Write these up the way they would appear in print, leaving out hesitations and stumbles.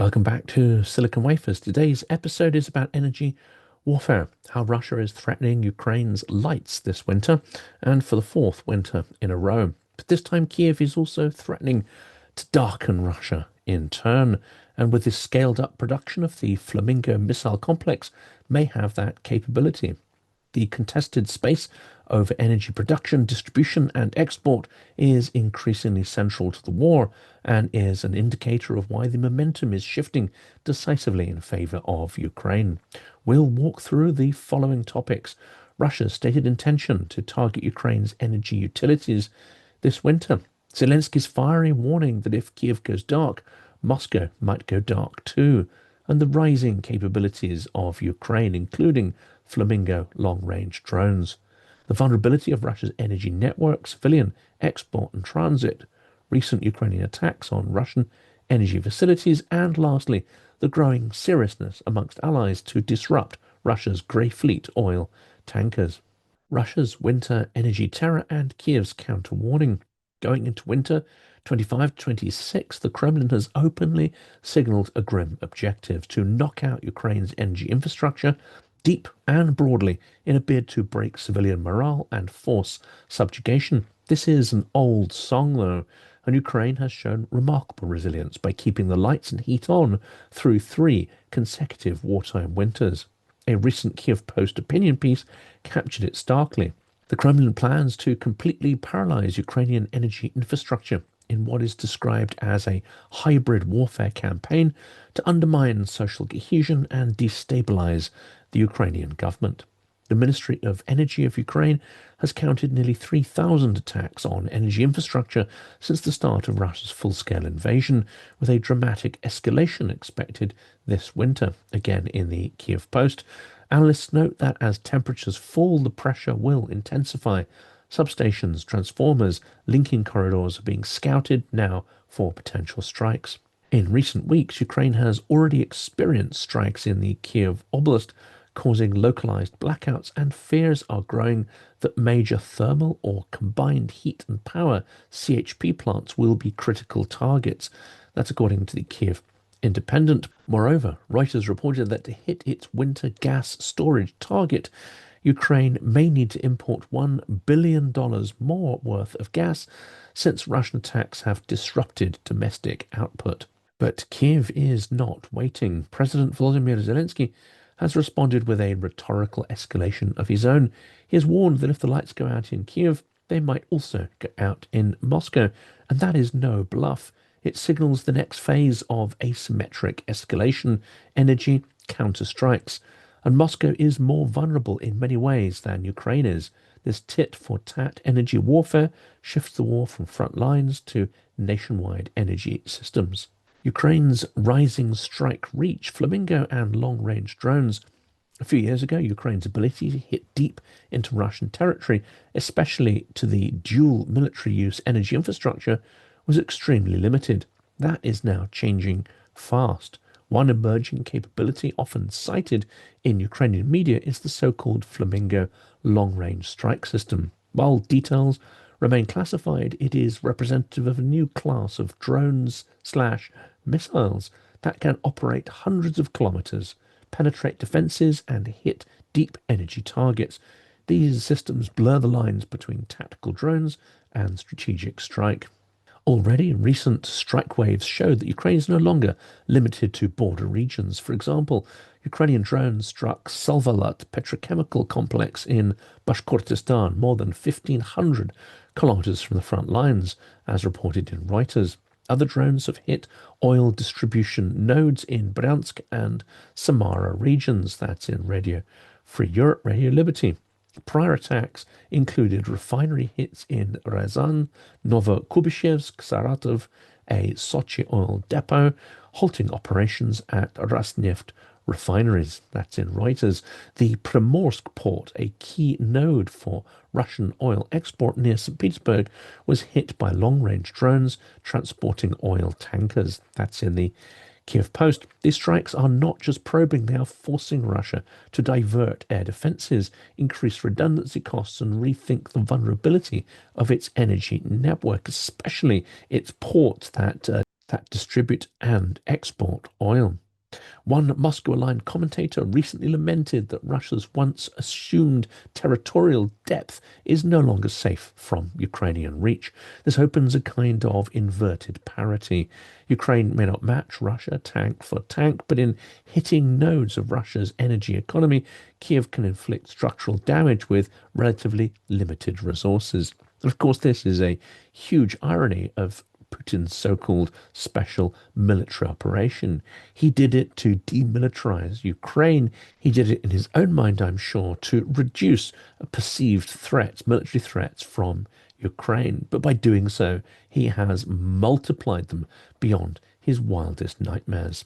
Welcome back to Silicon Wafers. Today's episode is about energy warfare, how Russia is threatening Ukraine's lights this winter, and for the fourth winter in a row. But this time, Kyiv is also threatening to darken Russia in turn, and with this scaled up production of the Flamingo missile complex, may have that capability. The contested space over energy production, distribution, and export is increasingly central to the war and is an indicator of why the momentum is shifting decisively in favor of Ukraine. We'll walk through the following topics: Russia's stated intention to target Ukraine's energy utilities this winter, Zelensky's fiery warning that if Kyiv goes dark, Moscow might go dark too, and the rising capabilities of Ukraine, including Flamingo long-range drones, the vulnerability of Russia's energy network, civilian, export and transit, recent Ukrainian attacks on Russian energy facilities, and lastly, the growing seriousness amongst allies to disrupt Russia's grey fleet oil tankers. Russia's winter energy terror and Kyiv's counter-warning. Going into winter 25-26, the Kremlin has openly signaled a grim objective to knock out Ukraine's energy infrastructure deep and broadly in a bid to break civilian morale and force subjugation. This is an old song, though, and Ukraine has shown remarkable resilience by keeping the lights and heat on through three consecutive wartime winters. A recent Kyiv Post opinion piece captured it starkly. The Kremlin plans to completely paralyze Ukrainian energy infrastructure in what is described as a hybrid warfare campaign to undermine social cohesion and destabilize the Ukrainian government. The Ministry of Energy of Ukraine has counted nearly 3,000 attacks on energy infrastructure since the start of Russia's full-scale invasion, with a dramatic escalation expected this winter. Again, in the Kyiv Post, analysts note that as temperatures fall, the pressure will intensify. Substations, transformers, linking corridors are being scouted now for potential strikes. In recent weeks, Ukraine has already experienced strikes in the Kyiv Oblast, causing localized blackouts, and fears are growing that major thermal or combined heat and power CHP plants will be critical targets. That's according to the Kyiv Independent. Moreover, Reuters reported that to hit its winter gas storage target, Ukraine may need to import $1 billion more worth of gas since Russian attacks have disrupted domestic output. But Kyiv is not waiting. President Volodymyr Zelenskyy has responded with a rhetorical escalation of his own. He has warned that if the lights go out in Kyiv, they might also go out in Moscow, and that is no bluff. It signals the next phase of asymmetric escalation, energy counterstrikes, and Moscow is more vulnerable in many ways than Ukraine is. This tit-for-tat energy warfare shifts the war from front lines to nationwide energy systems. Ukraine's rising strike reach, Flamingo and long-range drones. A few years ago, Ukraine's ability to hit deep into Russian territory, especially to the dual military use energy infrastructure, was extremely limited. That is now changing fast. One emerging capability often cited in Ukrainian media is the so-called Flamingo long-range strike system. While details remain classified, it is representative of a new class of drones/missiles that can operate hundreds of kilometers, penetrate defenses, and hit deep energy targets. These systems blur the lines between tactical drones and strategic strike. Already, recent strike waves show that Ukraine is no longer limited to border regions. For example, Ukrainian drones struck Salvalat petrochemical complex in Bashkortostan, more than 1,500 kilometers from the front lines, as reported in Reuters. Other drones have hit oil distribution nodes in Bryansk and Samara regions. That's in Radio Free Europe, Radio Liberty. Prior attacks included refinery hits in Ryazan, Novokubishevsk, Saratov, a Sochi oil depot, halting operations at Rosneft refineries. That's in Reuters. The Primorsk port, a key node for Russian oil export near St. Petersburg, was hit by long-range drones transporting oil tankers. That's in the Kyiv Post. These strikes are not just probing, they are forcing Russia to divert air defenses, increase redundancy costs, and rethink the vulnerability of its energy network, especially its ports that that distribute and export oil. One Moscow-aligned commentator recently lamented that Russia's once assumed territorial depth is no longer safe from Ukrainian reach. This opens a kind of inverted parity. Ukraine may not match Russia tank for tank, but in hitting nodes of Russia's energy economy, Kyiv can inflict structural damage with relatively limited resources. And of course, this is a huge irony of Putin's so-called special military operation. He did it to demilitarize Ukraine. He did it in his own mind, I'm sure, to reduce perceived threats, military threats from Ukraine. But by doing so, he has multiplied them beyond his wildest nightmares.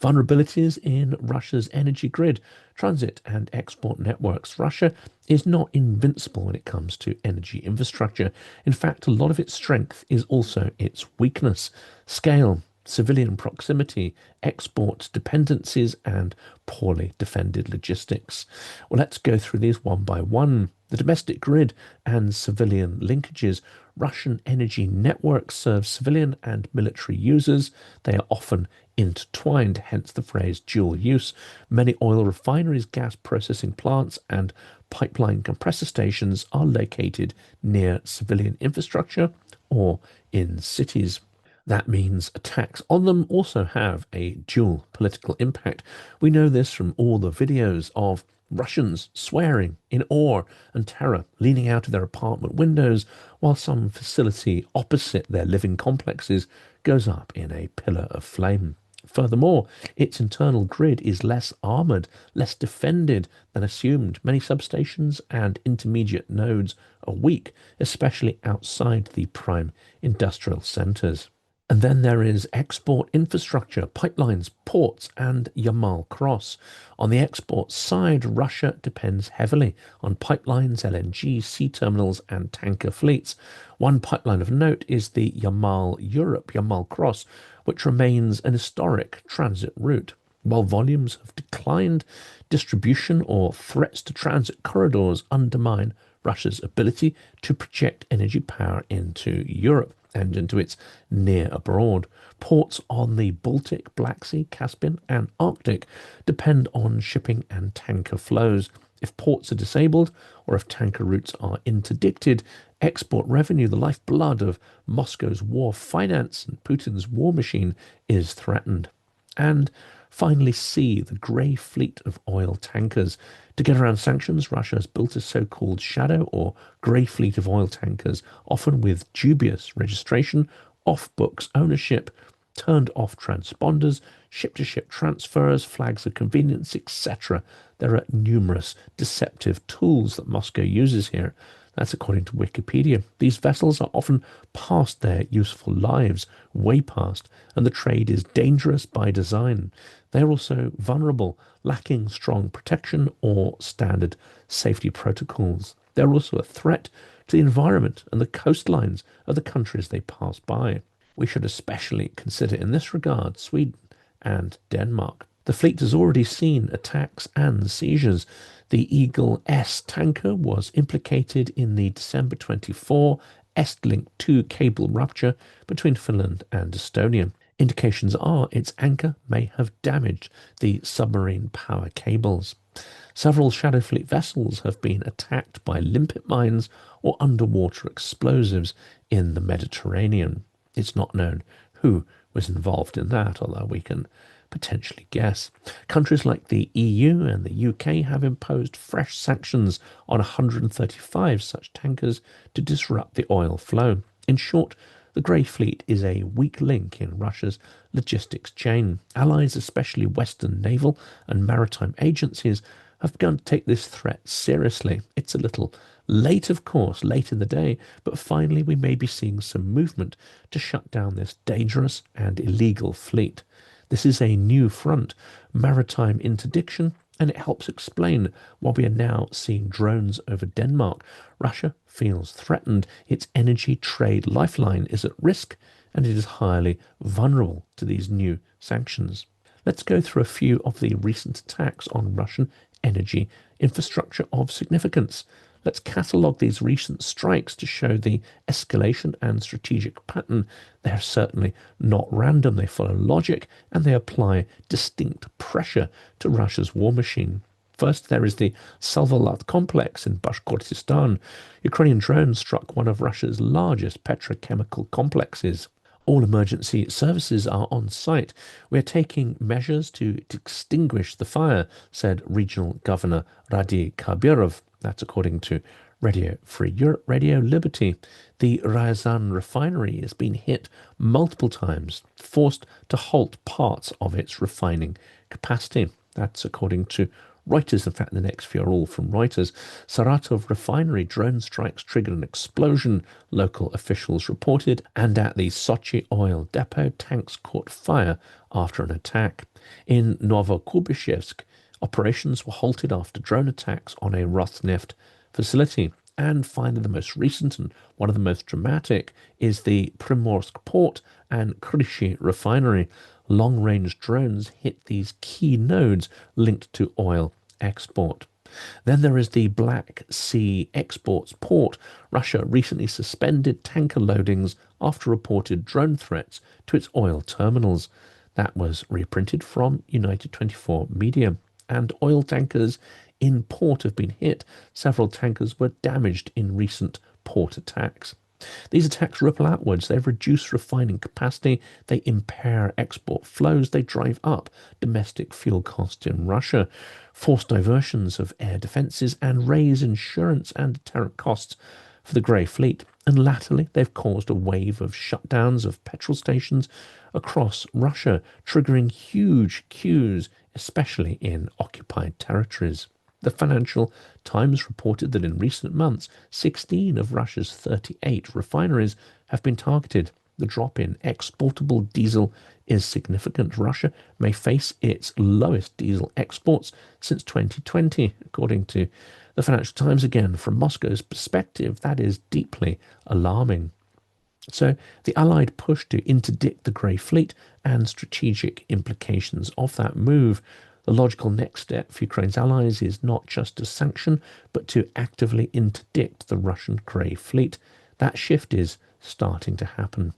Vulnerabilities in Russia's energy grid, transit and export networks. Russia is not invincible when it comes to energy infrastructure. In fact, a lot of its strength is also its weakness. Scale, civilian proximity, export dependencies, and poorly defended logistics. Well, let's go through these one by one. The domestic grid and civilian linkages. Russian energy networks serve civilian and military users. They are often intertwined, hence the phrase dual use. Many oil refineries, gas processing plants, and pipeline compressor stations are located near civilian infrastructure or in cities. That means attacks on them also have a dual political impact. We know this from all the videos of Russians swearing in awe and terror, leaning out of their apartment windows while some facility opposite their living complexes goes up in a pillar of flame. Furthermore, its internal grid is less armoured, less defended than assumed. Many substations and intermediate nodes are weak, especially outside the prime industrial centres. And then there is export infrastructure, pipelines, ports, and Yamal Cross. On the export side, Russia depends heavily on pipelines, LNG, sea terminals, and tanker fleets. One pipeline of note is the Yamal Cross, which remains an historic transit route. While volumes have declined, distribution or threats to transit corridors undermine Russia's ability to project energy power into Europe and into its near abroad. Ports on the Baltic, Black Sea, Caspian, and Arctic depend on shipping and tanker flows. If ports are disabled or if tanker routes are interdicted, export revenue, the lifeblood of Moscow's war finance and Putin's war machine, is threatened. And finally, C, the grey fleet of oil tankers. To get around sanctions, Russia has built a so-called shadow or grey fleet of oil tankers, often with dubious registration, off-books ownership, turned-off transponders, ship-to-ship transfers, flags of convenience, etc. There are numerous deceptive tools that Moscow uses here. That's according to Wikipedia. These vessels are often past their useful lives, way past, and the trade is dangerous by design. They're also vulnerable, lacking strong protection or standard safety protocols. They're also a threat to the environment and the coastlines of the countries they pass by. We should especially consider in this regard Sweden and Denmark. The fleet has already seen attacks and seizures. The Eagle S tanker was implicated in the December 24 Estlink 2 cable rupture between Finland and Estonia. Indications are its anchor may have damaged the submarine power cables. Several Shadow Fleet vessels have been attacked by limpet mines or underwater explosives in the Mediterranean. It's not known who was involved in that, although we can potentially guess. Countries like the EU and the UK have imposed fresh sanctions on 135 such tankers to disrupt the oil flow. In short, the Grey Fleet is a weak link in Russia's logistics chain. Allies, especially Western naval and maritime agencies, have begun to take this threat seriously. It's a little late, of course, late in the day, but finally we may be seeing some movement to shut down this dangerous and illegal fleet. This is a new front, maritime interdiction, and it helps explain why we are now seeing drones over Denmark. Russia feels threatened. Its energy trade lifeline is at risk, and it is highly vulnerable to these new sanctions. Let's go through a few of the recent attacks on Russian energy infrastructure of significance. Let's catalogue these recent strikes to show the escalation and strategic pattern. They're certainly not random, they follow logic, and they apply distinct pressure to Russia's war machine. First, there is the Salvolat complex in Bashkortostan. Ukrainian drones struck one of Russia's largest petrochemical complexes. All emergency services are on site. We're taking measures to extinguish the fire, said Regional Governor Radi Kabirov. That's according to Radio Free Europe, Radio Liberty. The Ryazan refinery has been hit multiple times, forced to halt parts of its refining capacity. That's according to Reuters. In fact, the next few are all from Reuters. Saratov refinery drone strikes triggered an explosion, local officials reported, and at the Sochi oil depot, tanks caught fire after an attack. In Novokubishevsk, operations were halted after drone attacks on a Rosneft facility. And finally, the most recent and one of the most dramatic is the Primorsk port and Kryshi refinery. Long-range drones hit these key nodes linked to oil export. Then there is the Black Sea exports port. Russia recently suspended tanker loadings after reported drone threats to its oil terminals. That was reprinted from United 24 Media. And oil tankers in port have been hit. Several tankers were damaged in recent port attacks. These attacks ripple outwards. They reduce refining capacity, they impair export flows, they drive up domestic fuel costs in Russia, force diversions of air defences, and raise insurance and deterrent costs for the Grey Fleet. And latterly, they've caused a wave of shutdowns of petrol stations across Russia, triggering huge queues, especially in occupied territories. The Financial Times reported that in recent months, 16 of Russia's 38 refineries have been targeted. The drop in exportable diesel is significant. Russia may face its lowest diesel exports since 2020, according to the Financial Times. Again, from Moscow's perspective, that is deeply alarming. So the Allied push to interdict the Grey Fleet and strategic implications of that move. The logical next step for Ukraine's allies is not just to sanction, but to actively interdict the Russian Grey Fleet. That shift is starting to happen.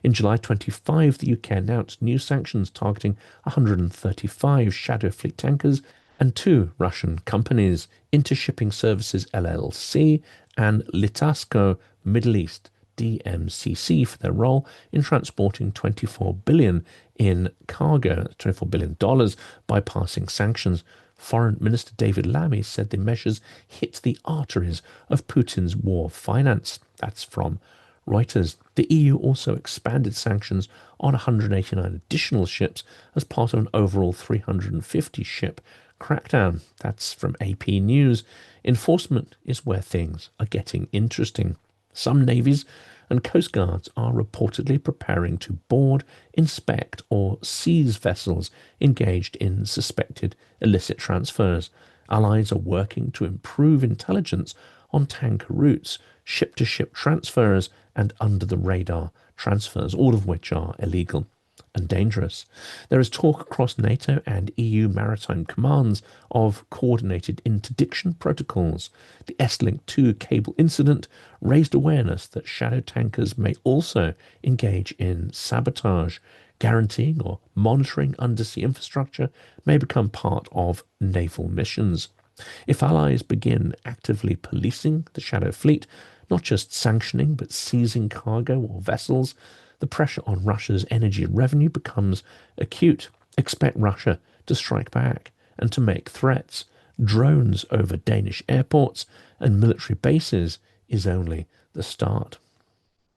In July 25, the UK announced new sanctions targeting 135 Shadow Fleet tankers and two Russian companies, Intershipping Services LLC and Litasco Middle East DMCC, for their role in transporting $24 billion in cargo, $24 billion, bypassing sanctions. Foreign Minister David Lammy said the measures hit the arteries of Putin's war finance. That's from Reuters. The EU also expanded sanctions on 189 additional ships as part of an overall 350 ship crackdown. That's from AP News. Enforcement is where things are getting interesting. Some navies and coast guards are reportedly preparing to board, inspect, or seize vessels engaged in suspected illicit transfers. Allies are working to improve intelligence on tanker routes, ship-to-ship transfers, and under-the-radar transfers, all of which are illegal and dangerous. There is talk across NATO and EU maritime commands of coordinated interdiction protocols. The S-Link 2 cable incident raised awareness that shadow tankers may also engage in sabotage. Guaranteeing or monitoring undersea infrastructure may become part of naval missions. If allies begin actively policing the shadow fleet, not just sanctioning but seizing cargo or vessels, the pressure on Russia's energy revenue becomes acute. Expect Russia to strike back and to make threats. Drones over Danish airports and military bases is only the start.